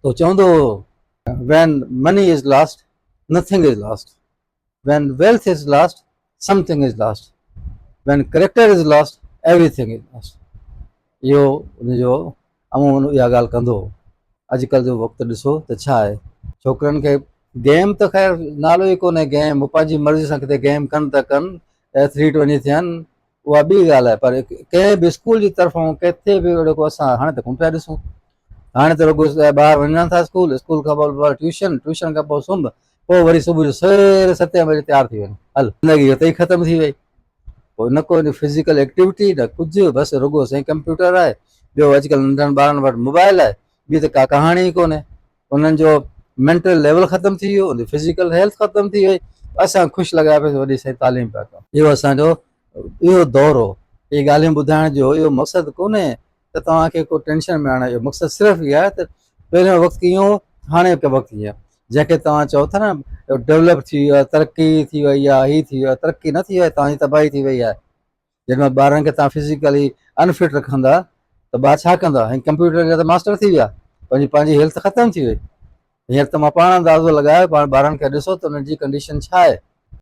तो चवंदो when money is lost, nothing is lost. When wealth is lost, something is lost. When character is lost, everything is lost. इहो उनजो अमूमन इहा ॻाल्हि कंदो। अॼुकल्ह जो वक़्तु ॾिसो त छा आहे, छोकिरनि खे गेम त ख़ैर नालो ई कोन्हे, गेम पंहिंजी मर्ज़ी सां किथे गेम कनि था कनि, एथलीट वञी थियनि, उहा ॿी ॻाल्हि आहे। पर कंहिं बि स्कूल जी तरफ़ां किथे बि अहिड़ो को असां हाणे त कोन पिया ॾिसूं। हाणे त रुॻो ॿार वञनि था स्कूल, स्कूल खां पोइ ट्यूशन, ट्यूशन खां पोइ सुम्ह, पोइ वरी सुबुह जो सवेरे 7 बजे तयारु थी वञे, हल ज़िंदगी हुते ई ख़तमु थी वई। पोइ न को फिज़िकल एक्टिविटी न कुझु, बसि रुॻो साईं कंप्यूटर आहे। ॿियो अॼुकल्ह नंढनि ॿारनि वटि मोबाइल आहे, ॿी त का कहाणी ई कोन्हे। उन्हनि जो मेंटल लेवल ख़तमु थी वियो, उनजी फिज़िकल हेल्थ ख़तमु थी वई। असां ख़ुशि लॻा पिया वॾी साईं तालीम पिया कयूं। इहो असांजो इहो दौरु हो। इहे ॻाल्हियूं ॿुधाइण जो इहो मक़सदु कोन्हे त तव्हांखे को टेंशन में आणा, इहो मक़सदु सिर्फ़ु इहा आहे त पहिरियों वक़्तु कीअं हो, हाणे वक़्तु कीअं, जंहिंखे तव्हां चओ था न डेवलप थी वियो आहे, तरक़ी थी वई आहे, हीअ थी वियो आहे, तरक़ी न थी वई आहे, तव्हांजी तबाही थी वई आहे। जॾहिं ॿारनि खे तव्हां फिज़िकली अनफिट रखंदा त ॿार छा कंदा, ऐं कंप्यूटर जा त मास्टर थी विया, पंहिंजी हेल्थ ख़तमु थी वई। हींअर त मां पाण अंदाज़ो लॻायो, पाण ॿारनि खे ॾिसो त उन्हनि जी कंडीशन छा आहे।